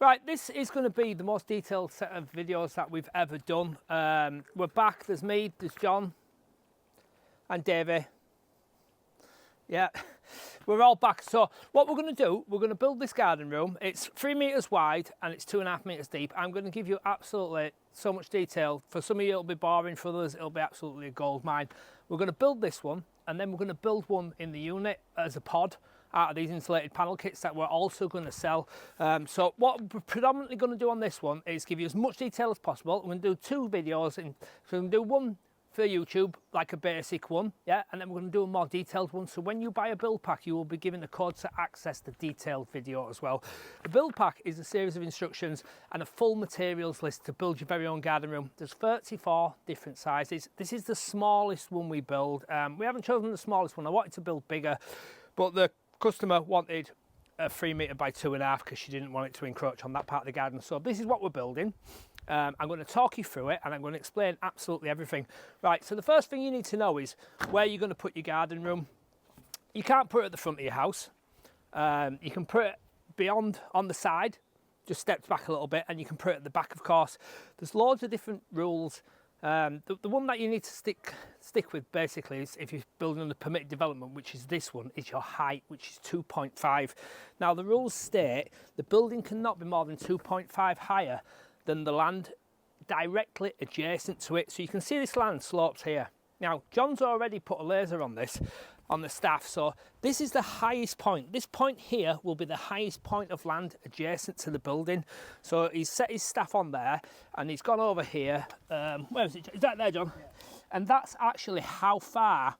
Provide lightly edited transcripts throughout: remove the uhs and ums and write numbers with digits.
Right, this is going to be the most detailed set of videos that we've ever done. We're back, there's me, there's John and Davey. Yeah, we're all back. So what we're going to do, we're going to build this garden room. It's 3 meters wide and it's 2.5 meters deep. I'm going to give you absolutely so much detail. For some of you it'll be boring, for others it'll be absolutely a gold mine. We're going to build this one and then we're going to build one in the unit as a pod out of these insulated panel kits that we're also going to sell. So what we're predominantly going to do on this one is give you as much detail as possible. We're going to do 2 videos, so we're going to do one for YouTube, like a basic one, yeah, and then we're going to do a more detailed one. So when you buy a build pack, you will be given a code to access the detailed video as well. A build pack is a series of instructions and a full materials list to build your very own garden room. There's 34 different sizes. This is the smallest one we build. We haven't chosen the smallest one. I wanted to build bigger, but the customer wanted a 3 meter by 2.5 because she didn't want it to encroach on that part of the garden. So this is what we're building. I'm going to talk you through it and I'm going to explain absolutely everything. Right, so the first thing you need to know is where you're going to put your garden room. You can't put it at the front of your house. You can put it beyond on the side, just stepped back a little bit, and you can put it at the back, of course. There's loads of different rules. The one that you need to stick with basically is if you're building on the permitted development, which is this one, is your height, which is 2.5. Now the rules state the building cannot be more than 2.5 higher than the land directly adjacent to it. So you can see this land slopes here. Now John's already put a laser on this, on the staff, so this is the highest point. This point here will be the highest point of land adjacent to the building. So he's set his staff on there and he's gone over here. Where is it? Is that there, John? Yeah. And that's actually how far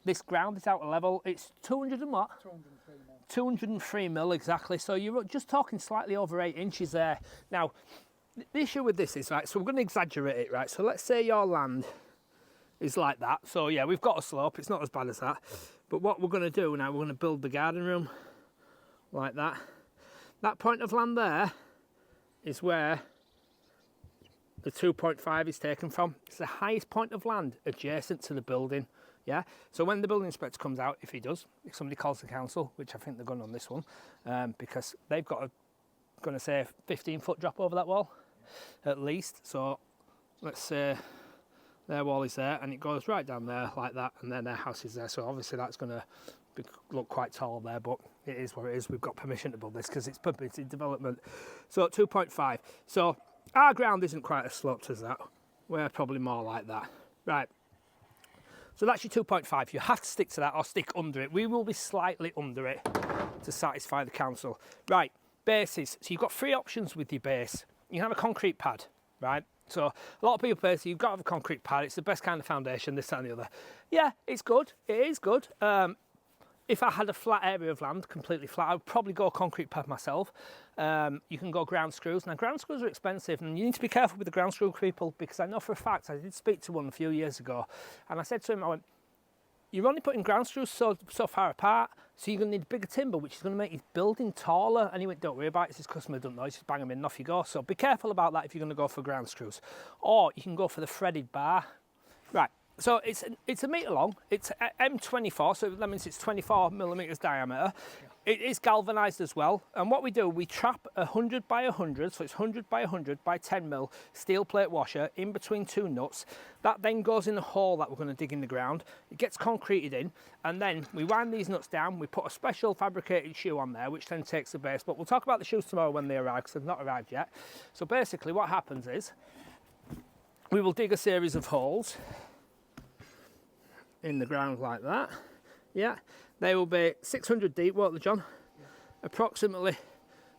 this ground is out of level. It's 200 and what? 203 mil. 203 mil, exactly. So you're just talking slightly over 8 inches there. Now, the issue with this is, right, so we're going to exaggerate it, right? So let's say your land is like that. So yeah, we've got a slope, it's not as bad as that. But what we're going to do now, we're going to build the garden room like that. That point of land there is where the 2.5 is taken from. It's the highest point of land adjacent to the building. Yeah, so when the building inspector comes out, if he does, if somebody calls the council, which I think they're going on this one, because they've got going to say 15-foot drop over that wall at least. So let's say their wall is there and it goes right down there like that, and then their house is there. So obviously that's going to look quite tall there, but it is what it is. We've got permission to build this because it's permitted development. So 2.5. So our ground isn't quite as sloped as that. We're probably more like that. Right. So that's your 2.5. You have to stick to that or stick under it. We will be slightly under it to satisfy the council. Right. Bases. So you've got 3 options with your base. You can have a concrete pad, right? So a lot of people say you've got to have a concrete pad. It's the best kind of foundation, this, that and the other. Yeah, it's good. It is good. If I had a flat area of land, completely flat, I would probably go concrete pad myself. You can go ground screws. Now, ground screws are expensive, and you need to be careful with the ground screw people, because I know for a fact, I did speak to one a few years ago, and I said to him, I went, you're only putting ground screws so far apart, so you're going to need bigger timber, which is going to make your building taller. And he went, don't worry about it, it's his customer doesn't know, just bang them in and off you go. So be careful about that if you're going to go for ground screws. Or you can go for the threaded bar. Right, so it's a metre long, it's M24, so that means it's 24 millimetres diameter. Yeah. It is galvanised as well, and what we do, we trap 100 by 100, so it's 100 by 100 by 10 mil steel plate washer in between 2 nuts. That then goes in a hole that we're going to dig in the ground. It gets concreted in, and then we wind these nuts down. We put a special fabricated shoe on there, which then takes the base. But we'll talk about the shoes tomorrow when they arrive, because they've not arrived yet. So basically what happens is we will dig a series of holes in the ground like that. Yeah, they will be 600 deep, won't they, John? Yeah. Approximately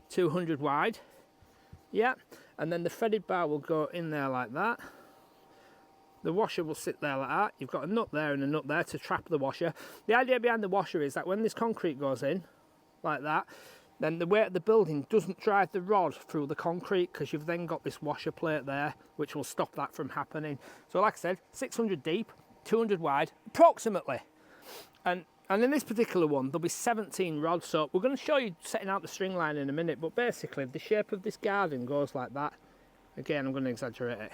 200 wide. Yeah, and then the threaded bar will go in there like that. The washer will sit there like that. You've got a nut there and a nut there to trap the washer. The idea behind the washer is that when this concrete goes in like that, then the weight of the building doesn't drive the rod through the concrete, because you've then got this washer plate there, which will stop that from happening. So like I said, 600 deep, 200 wide, approximately. And in this particular one, there'll be 17 rods. So we're going to show you setting out the string line in a minute, but basically the shape of this garden goes like that. Again, I'm going to exaggerate it.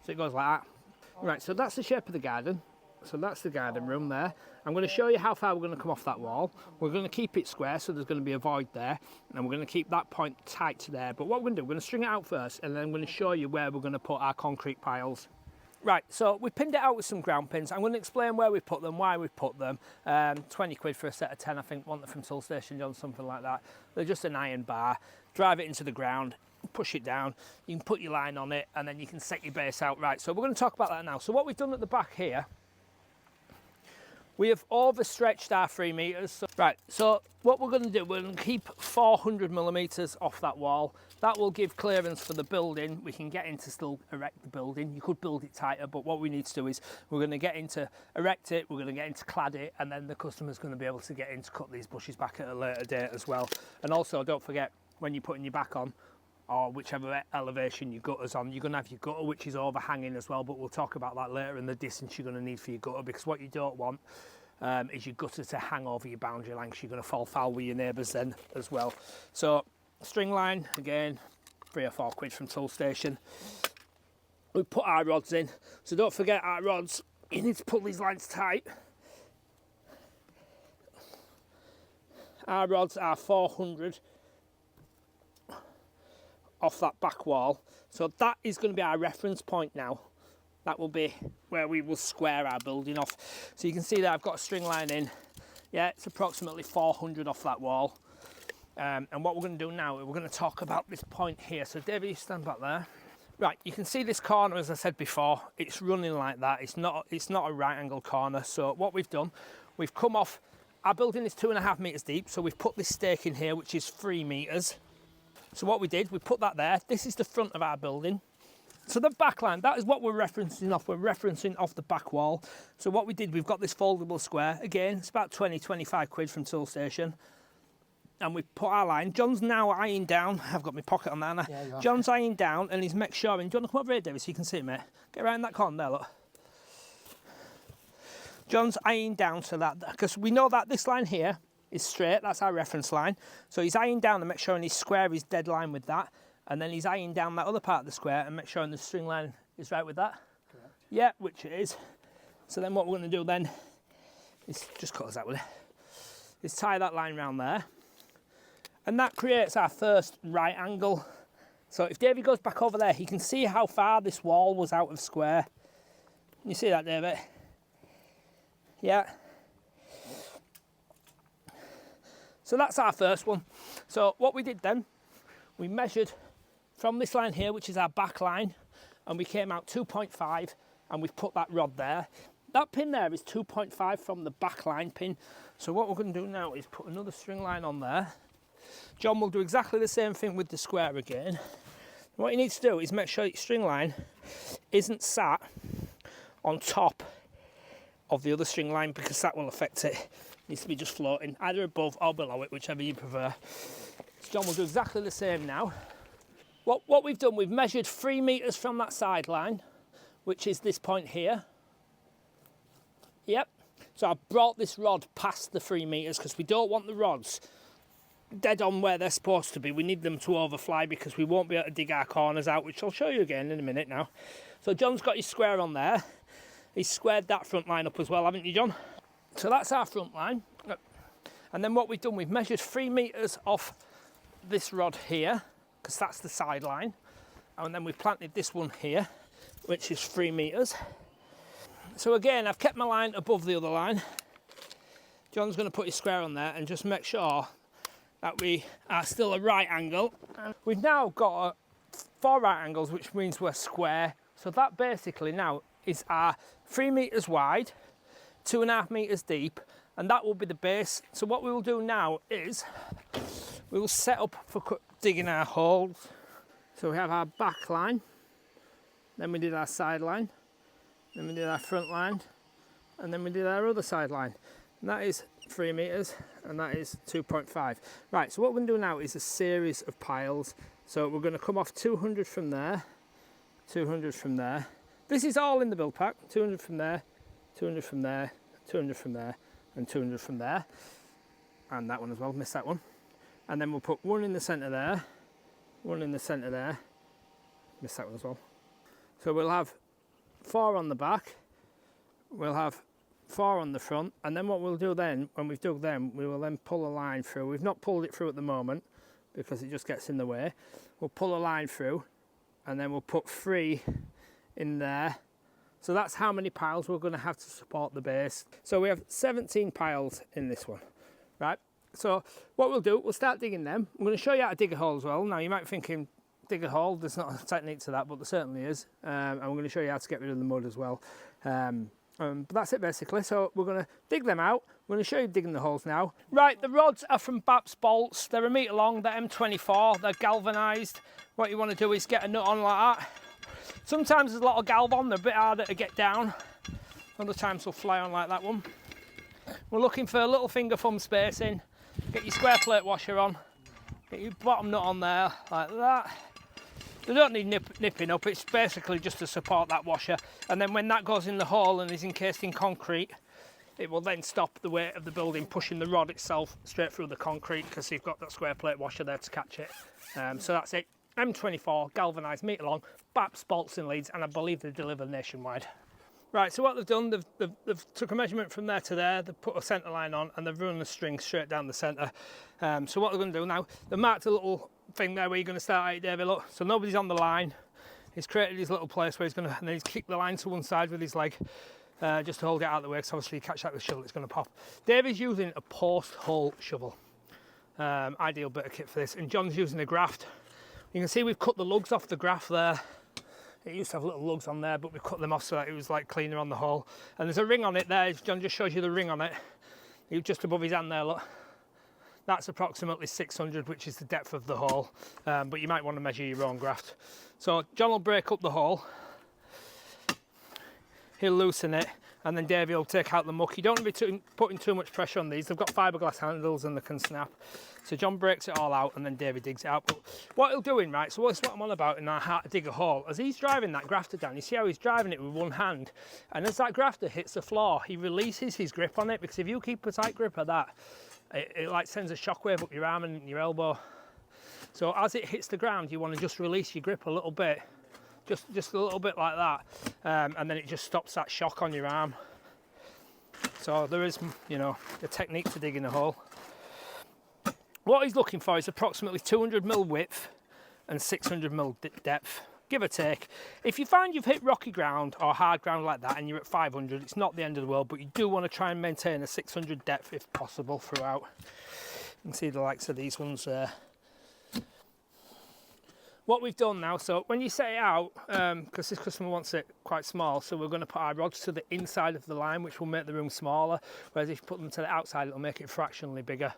So it goes like that. Right, so that's the shape of the garden. So that's the garden room there. I'm going to show you how far we're going to come off that wall. We're going to keep it square, so there's going to be a void there, and we're going to keep that point tight to there. But what we're going to do, we're going to string it out first, and then I'm going to show you where we're going to put our concrete piles. Right, so we pinned it out with some ground pins. I'm going to explain where we put them, why we put them. 20 quid for a set of 10, I think, want them from Tool Station John, something like that. They're just an iron bar. Drive it into the ground, push it down. You can put your line on it, and then you can set your base out. Right, so we're going to talk about that now. So what we've done at the back here, we have overstretched our 3 metres. Right, so what we're going to do, we're going to keep 400 millimetres off that wall. That will give clearance for the building. We can get in to still erect the building. You could build it tighter, but what we need to do is we're going to get in to erect it, we're going to get in to clad it, and then the customer's going to be able to get in to cut these bushes back at a later date as well. And also, don't forget, when you're putting your back on, or whichever elevation your gutter's on, you're going to have your gutter, which is overhanging as well, but we'll talk about that later, and the distance you're going to need for your gutter, because what you don't want is your gutter to hang over your boundary line, because you're going to fall foul with your neighbours then as well. So string line, again, 3 or 4 quid from Tool Station. We put our rods in, so don't forget our rods, you need to pull these lines tight. Our rods are 400 off that back wall, so that is going to be our reference point now. That will be where we will square our building off. So you can see that I've got a string line in. Yeah, it's approximately 400 off that wall. And what we're going to do now, we're going to talk about this point here. So David, you stand back there. Right, you can see this corner, as I said before, it's running like that. It's not a right angle corner. So what we've done, we've come off, our building is 2.5 metres deep. So we've put this stake in here, which is 3 metres. So what we did, we put that there. This is the front of our building. So the back line, that is what we're referencing off. We're referencing off the back wall. So what we did, we've got this foldable square. Again, it's about 20, 25 quid from Tool Station. And we put our line. John's now eyeing down. I've got my pocket on there now. Yeah, John's eyeing down and he's make sure. And do you want to come over here, David, so you can see it, mate? Get right in that corner there, look. John's eyeing down so that, because we know that this line here is straight. That's our reference line. So he's eyeing down to make sure his square is dead line with that. And then he's eyeing down that other part of the square and make sure the string line is right with that. Correct. Yeah, which it is. So then what we're going to do then is just cut us out with it. Is tie that line round there. And that creates our first right angle. So if David goes back over there, he can see how far this wall was out of square. You see that, David? Yeah. So that's our first one. So what we did then, we measured from this line here, which is our back line, and we came out 2.5 and we've put that rod there. That pin there is 2.5 from the back line pin. So what we're going to do now is put another string line on there. John will do exactly the same thing with the square again. What you need to do is make sure your string line isn't sat on top of the other string line, because that will affect it. It needs to be just floating, either above or below it, whichever you prefer. So John will do exactly the same now. What we've done, we've measured 3 metres from that sideline, which is this point here. Yep. So I've brought this rod past the 3 metres because we don't want the rods dead on where they're supposed to be. We need them to overfly because we won't be able to dig our corners out, which I'll show you again in a minute now. So John's got his square on there. He's squared that front line up as well, haven't you, John? So that's our front line. And then what we've done, we've measured 3 metres off this rod here, because that's the sideline. And then we've planted this one here, which is 3 metres. So again, I've kept my line above the other line. John's going to put his square on there and just make sure that we are still a right angle. And we've now got 4 right angles, which means we're square. So that basically now is our 3 metres wide, 2.5 metres deep, and that will be the base. So what we will do now is we will set up for digging our holes. So we have our back line, then we did our side line, then we did our front line, and then we did our other side line. And that is 3 metres and that is 2.5. Right, so what we're going to do now is a series of piles. So we're going to come off 200 from there, 200 from there. This is all in the build pack. 200 from there, 200 from there, 200 from there, and 200 from there. And that one as well, missed that one. And then we'll put 1 in the centre there, 1 in the centre there, missed that one as well. So we'll have 4 on the back, we'll have 4 on the front, and then what we'll do then, when we've dug them, we will then pull a line through. We've not pulled it through at the moment because it just gets in the way. We'll pull a line through, and then we'll put 3 in there. So that's how many piles we're going to have to support the base. So we have 17 piles in this one, right? So what we'll do, we'll start digging them. I'm going to show you how to dig a hole as well. Now you might be thinking, dig a hole, there's not a technique to that, but there certainly is. And I'm going to show you how to get rid of the mud as well. But that's it basically. So we're going to dig them out. We're going to show you digging the holes now. Right, the rods are from Baps bolts. They're 1 metre long, they're M24, they're galvanised. What you want to do is get a nut on like that. Sometimes there's a lot of galv on, they're a bit harder to get down. Other times they'll fly on like that one. We're looking for a little finger thumb spacing. Get your square plate washer on. Get your bottom nut on there like that. They don't need nipping up, it's basically just to support that washer. And then when that goes in the hole and is encased in concrete, it will then stop the weight of the building pushing the rod itself straight through the concrete because you've got that square plate washer there to catch it. So that's it. M24, galvanised, metre long, Baps bolts in Leeds, and I believe they deliver nationwide. Right, so what they've done, they've took a measurement from there to there, they've put a centre line on, and they've run the string straight down the centre. So what they're going to do now, they've marked a little thing there where you're going to start out, David, look, so nobody's on the line. He's created his little place where he's going to, and then he's kicked the line to one side with his leg, just to hold it out of the way, because obviously you catch that with a shovel, it's going to pop. David's using a post-hole shovel, ideal bit of kit for this, and John's using a graft. You can see we've cut the lugs off the graft there. It used to have little lugs on there, but we cut them off so that it was like cleaner on the hole. And there's a ring on it there. John just shows you the ring on it. Just above his hand there, look. That's approximately 600, which is the depth of the hole. But you might want to measure your own graft. So John will break up the hole. He'll loosen it, and then Davey will take out the muck. You don't want to be putting too much pressure on these. They've got fiberglass handles and they can snap. So John breaks it all out and then Davey digs it out. But what he'll do right, so that's what I'm on about in our how to dig a hole. As he's driving that grafter down, you see how he's driving it with one hand. And as that grafter hits the floor, he releases his grip on it, because if you keep a tight grip of that, it like sends a shockwave up your arm and your elbow. So as it hits the ground, you want to just release your grip a little bit. Just a little bit like that, and then it just stops that shock on your arm. So there is, you know, a technique to digging a hole. What he's looking for is approximately 200mm width and 600mm depth, give or take. If you find you've hit rocky ground or hard ground like that and you're at 500, it's not the end of the world, but you do want to try and maintain a 600 depth if possible throughout. You can see the likes of these ones there. What we've done now, so when you set it out, because this customer wants it quite small, so we're going to put our rods to the inside of the line, which will make the room smaller, whereas if you put them to the outside, it'll make it fractionally bigger.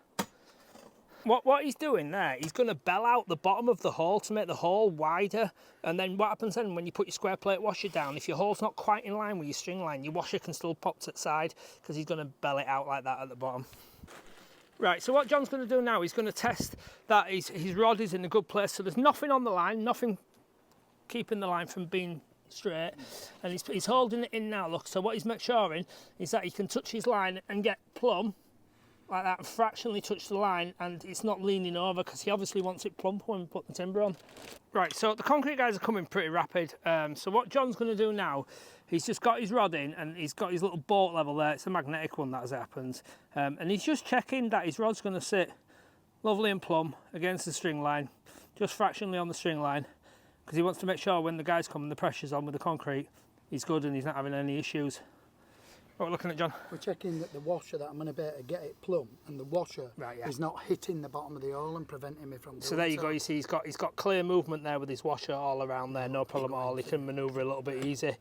What he's doing there, he's going to bell out the bottom of the hole to make the hole wider, and then what happens then when you put your square plate washer down, if your hole's not quite in line with your string line, your washer can still pop to the side, because he's going to bell it out like that at the bottom. Right, so what John's going to do now, he's going to test that his rod is in a good place, so there's nothing on the line, nothing keeping the line from being straight, and he's holding it in now, look. So what he's maturing is that he can touch his line and get plumb, like that, and fractionally touch the line, and it's not leaning over, because he obviously wants it plump when we put the timber on. Right, so the concrete guys are coming pretty rapid, so what John's going to do now, he's just got his rod in and he's got his little bolt level there. It's a magnetic one, that as it happens. And he's just checking that his rod's going to sit lovely and plumb against the string line, just fractionally on the string line, because he wants to make sure when the guys come and the pressure's on with the concrete, he's good and he's not having any issues. What are we looking at, John? We're checking that the washer, that I'm going to be able to get it plumb, and the washer is not hitting the bottom of the hole and preventing me from doing so there you go, you see he's got clear movement there with his washer all around there, no problem at all. He can manoeuvre a little bit easy.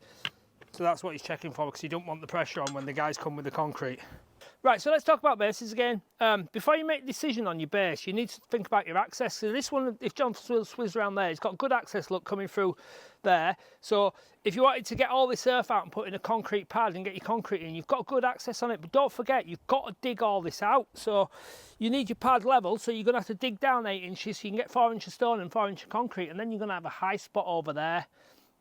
So that's what he's checking for, because you don't want the pressure on when the guys come with the concrete. Right, so let's talk about bases again. Before you make a decision on your base, you need to think about your access. So this one, if John swizz around there, he's got good access, look, coming through there. So if you wanted to get all this earth out and put in a concrete pad and get your concrete in, you've got good access on it, but don't forget, you've got to dig all this out. So you need your pad level, so you're going to have to dig down 8 inches so you can get 4 inches stone and 4 inch concrete, and then you're going to have a high spot over there.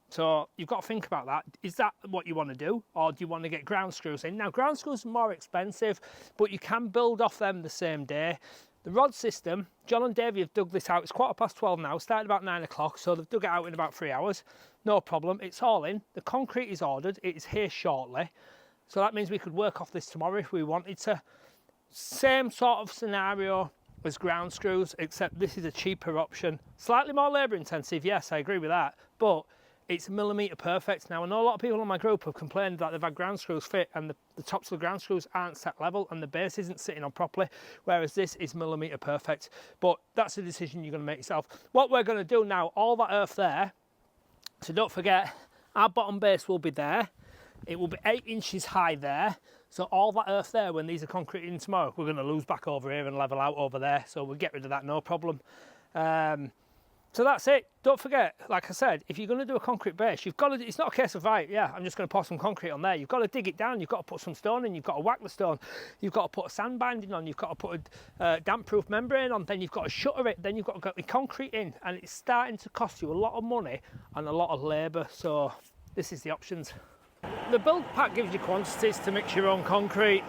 So you've got to think about that. Is that what you want to do, or do you want to get ground screws in? Now, ground screws are more expensive, but you can build off them the same day. The rod system, John and Davey have dug this out. It's 12:15 now, started about 9 o'clock, so they've dug it out in about 3 hours. No problem, it's all in. The concrete is ordered, it is here shortly. So that means we could work off this tomorrow if we wanted to. Same sort of scenario as ground screws, except this is a cheaper option. Slightly more labour intensive, yes, I agree with that, but it's millimetre perfect. Now, I know a lot of people on my group have complained that they've had ground screws fit and the tops of the ground screws aren't set level and the base isn't sitting on properly, whereas this is millimetre perfect. But that's a decision you're going to make yourself. What we're going to do now, all that earth there, so don't forget, our bottom base will be there. It will be 8 inches high there. So all that earth there, when these are concrete in tomorrow, we're going to lose back over here and level out over there. So we'll get rid of that, no problem. So that's it. Don't forget, like I said, if you're going to do a concrete base, you've got to, it's not a case of, right, yeah, I'm just going to pour some concrete on there. You've got to dig it down. You've got to put some stone in. You've got to whack the stone. You've got to put a sand binding on. You've got to put a damp-proof membrane on. Then you've got to shutter it. Then you've got to get the concrete in. And it's starting to cost you a lot of money and a lot of labour. So this is the options. The build pack gives you quantities to mix your own concrete,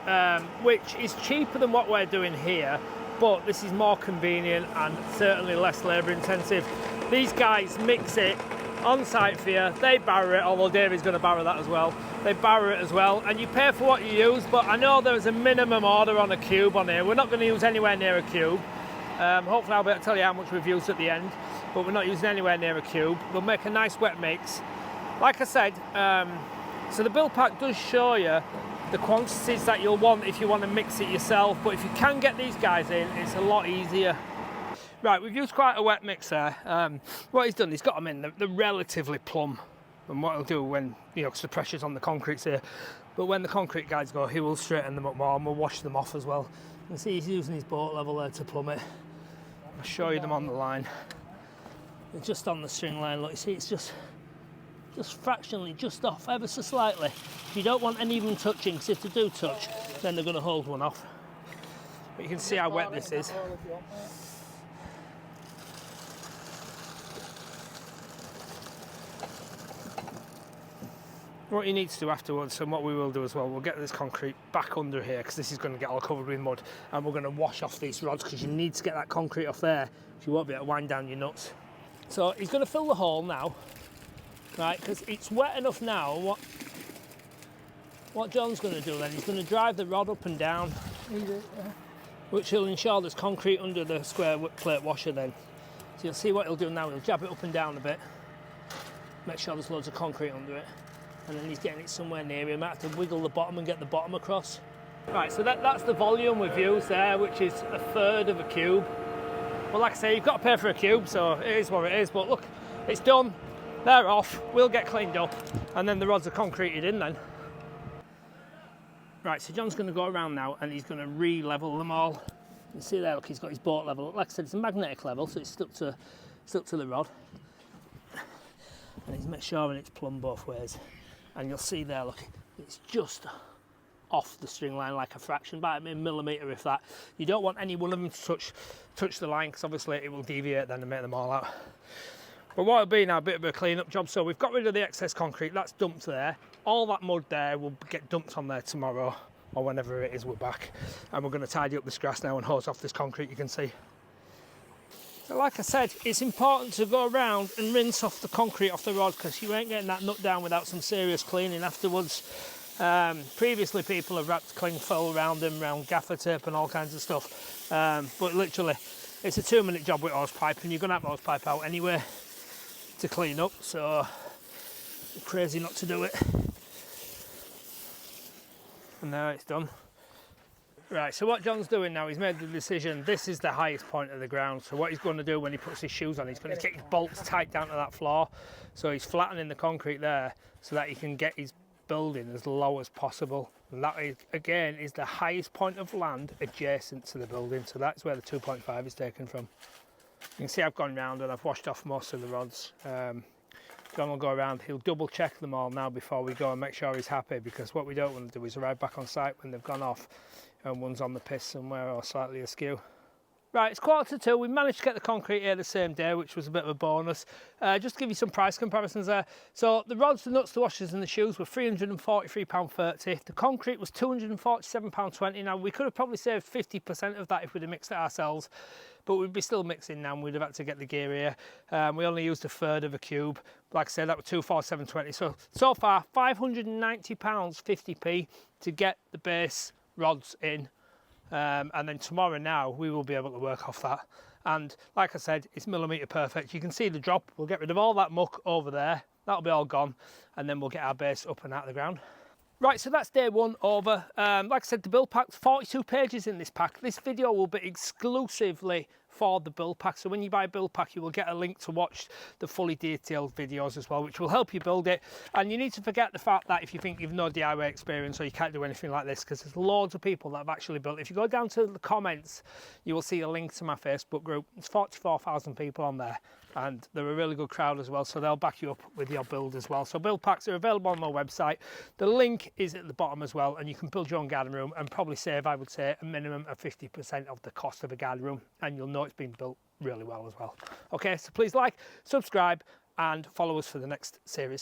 which is cheaper than what we're doing here, but this is more convenient and certainly less labour intensive. These guys mix it on site for you, they barrow it, although Davey's going to barrow that as well. They barrow it as well, and you pay for what you use, but I know there's a minimum order on a cube on here. We're not going to use anywhere near a cube. Hopefully I'll be able to tell you how much we've used at the end, but we're not using anywhere near a cube. We'll make a nice wet mix. Like I said, so the build pack does show you the quantities that you'll want if you want to mix it yourself, but if you can get these guys in, it's a lot easier. Right, we've used quite a wet mix there. What he's done, he's got them in, they're relatively plumb. And what he'll do when, you know, because the pressure's on the concrete's here, but when the concrete guys go, he will straighten them up more and we'll wash them off as well. You can see he's using his boat level there to plumb it. I'll show you them on the line. They're just on the string line, look, you see it's just fractionally, just off, ever so slightly. You don't want any of them touching, because if they do touch, then they're going to hold one off. But you can see how wet this is. What you need to do afterwards, and what we will do as well, we'll get this concrete back under here, because this is going to get all covered with mud, and we're going to wash off these rods, because you need to get that concrete off there, if you won't be able to wind down your nuts. So he's going to fill the hole now. Right, because it's wet enough now. What John's going to do then, he's going to drive the rod up and down, which will ensure there's concrete under the square plate washer then. So you'll see what he'll do now, he'll jab it up and down a bit, make sure there's loads of concrete under it, and then he's getting it somewhere near him. He might have to wiggle the bottom and get the bottom across. Right, so that's the volume we've used there, which is 1/3 of a cube. Well, like I say, you've got to pay for a cube, so it is what it is, but look, it's done. They're off, we'll get cleaned up, and then the rods are concreted in then. Right, so John's going to go around now and he's going to re-level them all. You see there, look, he's got his boat level. Like I said, it's a magnetic level, so it's stuck to the rod. And he's made sure it's plumb both ways. And you'll see there, look, it's just off the string line like a fraction, by a millimetre if that. You don't want any one of them to touch the line, because obviously it will deviate then and make them all out. But what it'll be now, a bit of a clean-up job. So we've got rid of the excess concrete, that's dumped there. All that mud there will get dumped on there tomorrow, or whenever it is we're back. And we're going to tidy up this grass now and hose off this concrete, you can see. So like I said, it's important to go around and rinse off the concrete off the rod, because you ain't getting that nut down without some serious cleaning afterwards. Previously people have wrapped cling foil around them, around gaffer tape and all kinds of stuff. But literally, it's a 2-minute job with hose pipe, and you're going to have hose pipe out anyway to clean up, so crazy not to do it. And now it's done. Right, so what John's doing now, he's made the decision, this is the highest point of the ground, so what he's going to do when he puts his shoes on, he's going to get his bolts tight down to that floor, so he's flattening the concrete there so that he can get his building as low as possible. And that is, again, is the highest point of land adjacent to the building, so that's where the 2.5 is taken from. You can see I've gone round and I've washed off most of the rods. John will go around, he'll double check them all now before we go and make sure he's happy, because what we don't want to do is arrive back on site when they've gone off and one's on the piss somewhere or slightly askew. Right, it's 1:45. We managed to get the concrete here the same day, which was a bit of a bonus. Just to give you some price comparisons there. So the rods, the nuts, the washers and the shoes were £343.30. The concrete was £247.20. Now, we could have probably saved 50% of that if we'd have mixed it ourselves, but we'd be still mixing now and we'd have had to get the gear here. We only used a third of a cube. Like I said, that was £247.20. So far, £590.50p to get the base rods in. And then tomorrow now we will be able to work off that, and like I said, it's millimetre perfect. You can see the drop. We'll get rid of all that muck over there, that'll be all gone, and then we'll get our base up and out of the ground. Right, so that's day one over. Like I said, the build pack's 42 pages in this pack. This video will be exclusively for the build pack, so when you buy a build pack you will get a link to watch the fully detailed videos as well, which will help you build it. And you need to forget the fact that if you think you've no DIY experience or you can't do anything like this, because there's loads of people that have actually built. If you go down to the comments you will see a link to my Facebook group. There's 44,000 people on there and they're a really good crowd as well, so they'll back you up with your build as well. So build packs are available on my website. The link is at the bottom as well, and you can build your own garden room and probably save, I would say, a minimum of 50% of the cost of a garden room, and you'll know it's been built really well as well. Okay, so please like, subscribe and follow us for the next episode.